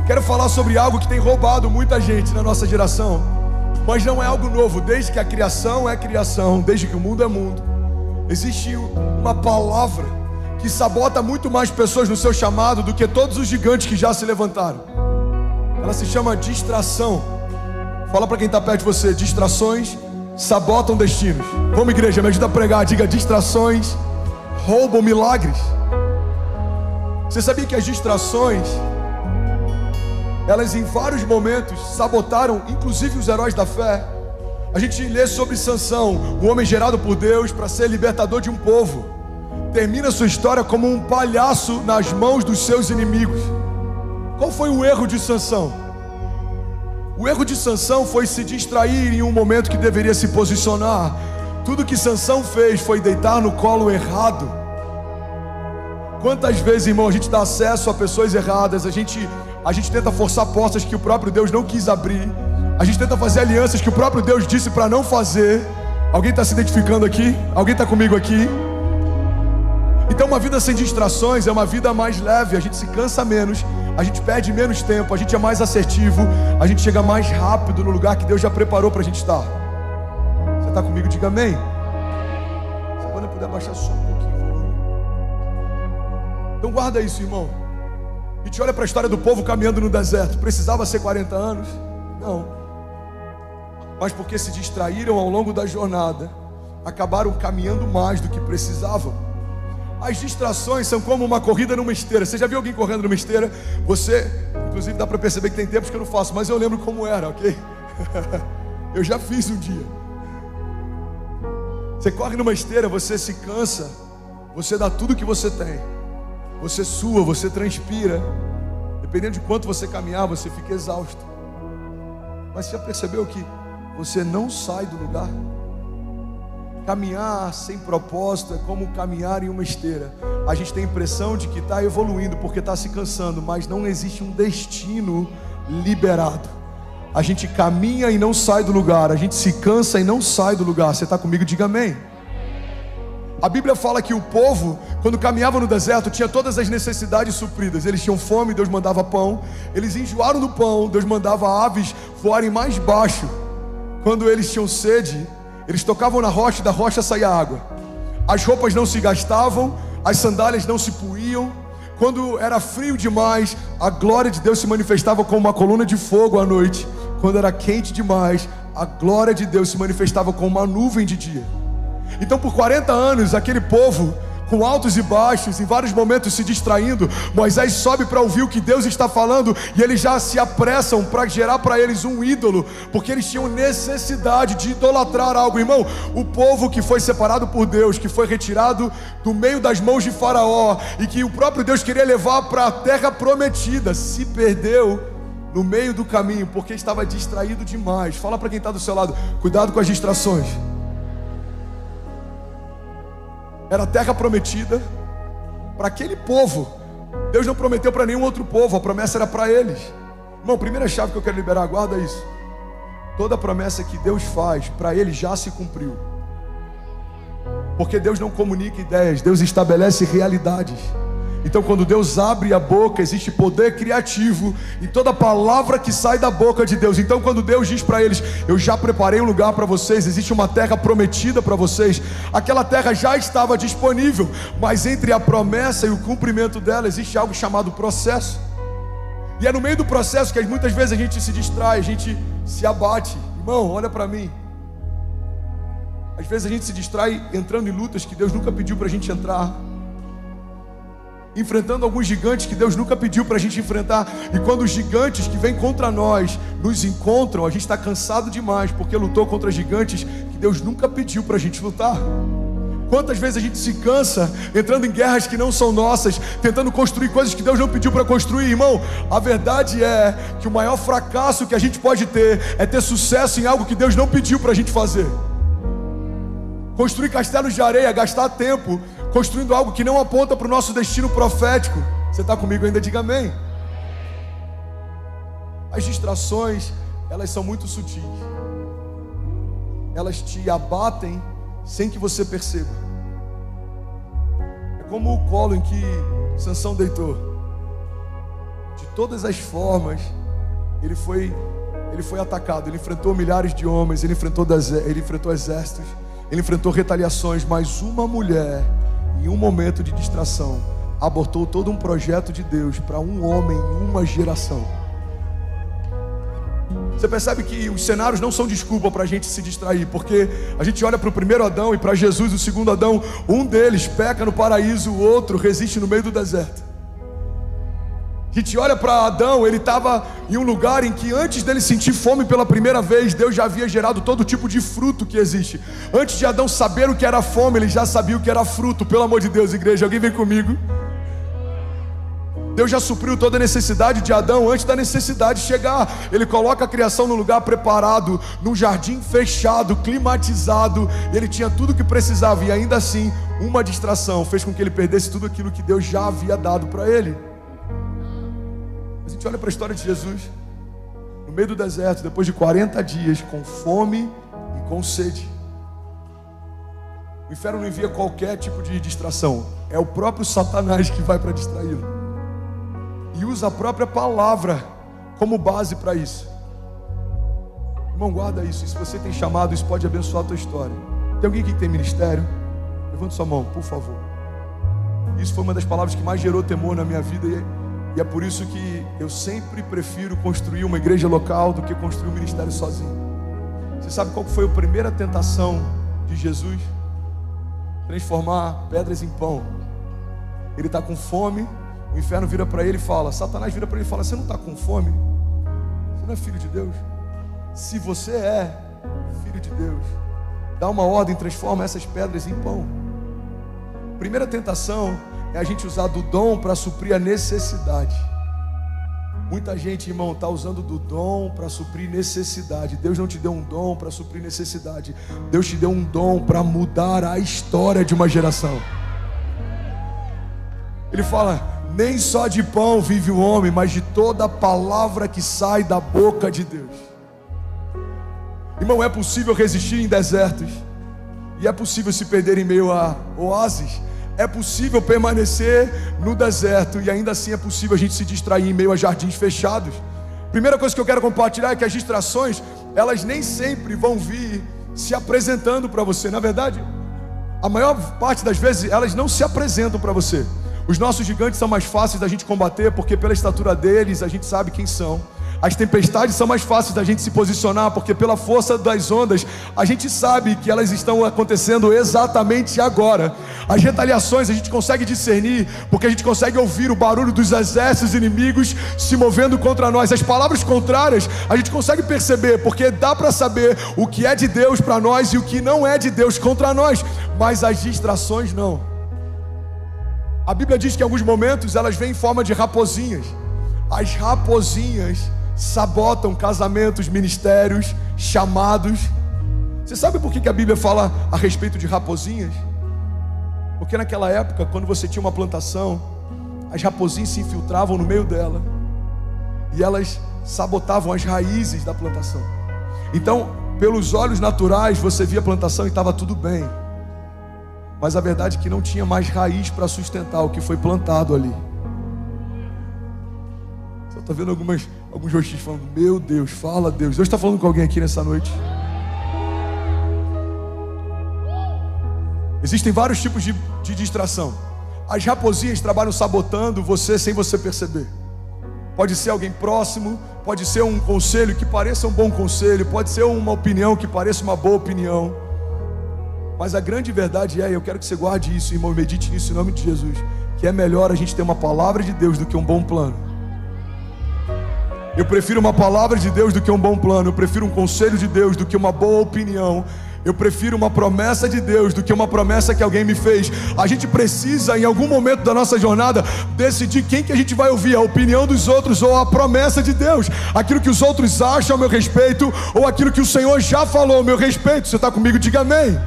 Quero falar sobre algo que tem roubado muita gente na nossa geração, mas não é algo novo. Desde que a criação é criação, desde que o mundo é mundo, existe uma palavra que sabota muito mais pessoas no seu chamado do que todos os gigantes que já se levantaram. Ela se chama distração. Fala para quem está perto de você: distrações sabotam destinos. Vamos, igreja, me ajuda a pregar. Diga: distrações roubam milagres. Você sabia que as distrações, elas em vários momentos sabotaram inclusive os heróis da fé? A gente lê sobre Sansão, um homem gerado por Deus para ser libertador de um povo. Termina sua história como um palhaço nas mãos dos seus inimigos. Qual foi o erro de Sansão? O erro de Sansão foi se distrair em um momento que deveria se posicionar. Tudo que Sansão fez foi deitar no colo errado. Quantas vezes, irmão, a gente dá acesso a pessoas erradas, a gente tenta forçar portas que o próprio Deus não quis abrir, a gente tenta fazer alianças que o próprio Deus disse para não fazer. Alguém está se identificando aqui? Alguém está comigo aqui? Então uma vida sem distrações é uma vida mais leve. A gente se cansa menos, a gente perde menos tempo, a gente é mais assertivo, a gente chega mais rápido no lugar que Deus já preparou para a gente estar. Você está comigo? Diga amém. Se quando eu puder baixar só um pouquinho o volume. Então guarda isso, irmão. A gente olha para a história do povo caminhando no deserto. Precisava ser 40 anos? Não. Mas porque se distraíram ao longo da jornada, acabaram caminhando mais do que precisavam. As distrações são como uma corrida numa esteira. Você já viu alguém correndo numa esteira? Você, inclusive dá para perceber que tem tempos que eu não faço, mas eu lembro como era, ok? Eu já fiz um dia. Você corre numa esteira, você se cansa, você dá tudo que você tem, você sua, você transpira. Dependendo de quanto você caminhar, você fica exausto. Mas você já percebeu que você não sai do lugar? Caminhar sem propósito é como caminhar em uma esteira. A gente tem a impressão de que está evoluindo porque está se cansando, mas não existe um destino liberado. A gente caminha e não sai do lugar, a gente se cansa e não sai do lugar. Você está comigo? Diga amém. A Bíblia fala que o povo, quando caminhava no deserto, tinha todas as necessidades supridas. Eles tinham fome, Deus mandava pão. Eles enjoaram do pão, Deus mandava aves voarem mais baixo. Quando eles tinham sede, eles tocavam na rocha e da rocha saía água. As roupas não se gastavam, as sandálias não se puíam. Quando era frio demais, a glória de Deus se manifestava como uma coluna de fogo à noite. Quando era quente demais, a glória de Deus se manifestava como uma nuvem de dia. Então por 40 anos, aquele povo, com altos e baixos, em vários momentos se distraindo, Moisés sobe para ouvir o que Deus está falando, e eles já se apressam para gerar para eles um ídolo, porque eles tinham necessidade de idolatrar algo. Irmão, o povo que foi separado por Deus, que foi retirado do meio das mãos de Faraó, e que o próprio Deus queria levar para a terra prometida, se perdeu no meio do caminho, porque estava distraído demais. Fala para quem está do seu lado: cuidado com as distrações. Era a terra prometida para aquele povo. Deus não prometeu para nenhum outro povo, a promessa era para eles. Irmão, primeira chave que eu quero liberar, guarda isso. Toda promessa que Deus faz para ele já se cumpriu. Porque Deus não comunica ideias, Deus estabelece realidades. Então quando Deus abre a boca, existe poder criativo em toda palavra que sai da boca de Deus. Então quando Deus diz para eles: eu já preparei um lugar para vocês, existe uma terra prometida para vocês, aquela terra já estava disponível, mas entre a promessa e o cumprimento dela existe algo chamado processo. E é no meio do processo que muitas vezes a gente se distrai, a gente se abate. Irmão, olha para mim. Às vezes a gente se distrai entrando em lutas que Deus nunca pediu para a gente entrar, enfrentando alguns gigantes que Deus nunca pediu para a gente enfrentar. E quando os gigantes que vêm contra nós nos encontram, a gente está cansado demais, porque lutou contra gigantes que Deus nunca pediu para a gente lutar. Quantas vezes a gente se cansa entrando em guerras que não são nossas, tentando construir coisas que Deus não pediu para construir. Irmão, a verdade é que o maior fracasso que a gente pode ter é ter sucesso em algo que Deus não pediu para a gente fazer. Construir castelos de areia, gastar tempo construindo algo que não aponta para o nosso destino profético. Você está comigo ainda? Diga amém. As distrações, elas são muito sutis. Elas te abatem sem que você perceba. É como o colo em que Sansão deitou. de todas as formas, ele foi atacado. Ele enfrentou milhares de homens, ele enfrentou exércitos, ele enfrentou retaliações, mas uma mulher, em um momento de distração, abortou todo um projeto de Deus para um homem em uma geração. Você percebe que os cenários não são desculpa para a gente se distrair, porque a gente olha para o primeiro Adão e para Jesus, o segundo Adão. Um deles peca no paraíso, o outro resiste no meio do deserto. A gente olha para Adão, ele estava em um lugar em que antes dele sentir fome pela primeira vez, Deus já havia gerado todo tipo de fruto que existe. Antes de Adão saber o que era fome, ele já sabia o que era fruto. Pelo amor de Deus, igreja, alguém vem comigo? Deus já supriu toda a necessidade de Adão antes da necessidade chegar. Ele coloca a criação no lugar preparado, num jardim fechado, climatizado. Ele tinha tudo o que precisava, e ainda assim, uma distração fez com que ele perdesse tudo aquilo que Deus já havia dado para ele. A gente olha para a história de Jesus, no meio do deserto, depois de 40 dias, com fome e com sede. O inferno não envia qualquer tipo de distração, é o próprio Satanás que vai para distraí-lo. E usa a própria palavra como base para isso. Irmão, guarda isso. E se você tem chamado, isso pode abençoar a tua história. Tem alguém aqui que tem ministério? Levante sua mão, por favor. Isso foi uma das palavras que mais gerou temor na minha vida. E é por isso que eu sempre prefiro construir uma igreja local do que construir um ministério sozinho. Você sabe qual foi a primeira tentação de Jesus? Transformar pedras em pão. Ele está com fome. O inferno vira para ele e fala, Satanás vira para ele e fala, você não está com fome? Você não é filho de Deus? Se você é filho de Deus, dá uma ordem, transforma essas pedras em pão. Primeira tentação é a gente usar do dom para suprir a necessidade. Muita gente, irmão, está usando do dom para suprir necessidade. Deus não te deu um dom para suprir necessidade. Deus te deu um dom para mudar a história de uma geração. Ele fala, nem só de pão vive o homem, mas de toda a palavra que sai da boca de Deus. Irmão, é possível resistir em desertos, e é possível se perder em meio a oásis. É possível permanecer no deserto, e ainda assim é possível a gente se distrair em meio a jardins fechados. Primeira coisa que eu quero compartilhar é que as distrações, elas nem sempre vão vir se apresentando para você. Na verdade, a maior parte das vezes elas não se apresentam para você. Os nossos gigantes são mais fáceis da gente combater, porque pela estatura deles a gente sabe quem são. As tempestades são mais fáceis da gente se posicionar, porque pela força das ondas a gente sabe que elas estão acontecendo exatamente agora. As retaliações a gente consegue discernir, porque a gente consegue ouvir o barulho dos exércitos inimigos se movendo contra nós. As palavras contrárias a gente consegue perceber, porque dá para saber o que é de Deus para nós e o que não é de Deus contra nós. Mas as distrações não. A Bíblia diz que em alguns momentos elas vêm em forma de raposinhas. As raposinhas sabotam casamentos, ministérios, chamados. Você sabe por que a Bíblia fala a respeito de raposinhas? Porque naquela época, quando você tinha uma plantação, as raposinhas se infiltravam no meio dela e elas sabotavam as raízes da plantação. Então, pelos olhos naturais, você via a plantação e estava tudo bem. Mas a verdade é que não tinha mais raiz para sustentar o que foi plantado ali. Só está vendo alguns rostinhos falando, meu Deus, fala Deus. Deus está falando com alguém aqui nessa noite. Existem vários tipos de distração. As raposinhas trabalham sabotando você sem você perceber. Pode ser alguém próximo, pode ser um conselho que pareça um bom conselho, pode ser uma opinião que pareça uma boa opinião. Mas a grande verdade é, eu quero que você guarde isso, irmão, e medite nisso em nome de Jesus, que é melhor a gente ter uma palavra de Deus do que um bom plano. Eu prefiro uma palavra de Deus do que um bom plano. Eu prefiro um conselho de Deus do que uma boa opinião. Eu prefiro uma promessa de Deus do que uma promessa que alguém me fez. A gente precisa, em algum momento da nossa jornada, decidir quem que a gente vai ouvir, a opinião dos outros ou a promessa de Deus. Aquilo que os outros acham ao meu respeito ou aquilo que o Senhor já falou ao meu respeito. Você está comigo? Diga amém.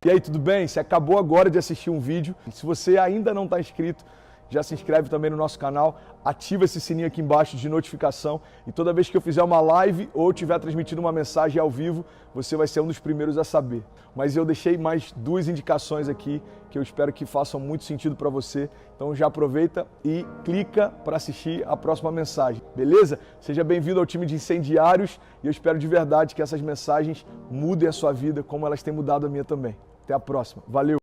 E aí, tudo bem? Você acabou agora de assistir um vídeo. Se você ainda não está inscrito, já se inscreve também no nosso canal, ativa esse sininho aqui embaixo de notificação e toda vez que eu fizer uma live ou estiver transmitindo uma mensagem ao vivo, você vai ser um dos primeiros a saber. Mas eu deixei mais 2 indicações aqui que eu espero que façam muito sentido para você. Então já aproveita e clica para assistir a próxima mensagem, beleza? Seja bem-vindo ao time de incendiários e eu espero de verdade que essas mensagens mudem a sua vida como elas têm mudado a minha também. Até a próxima. Valeu!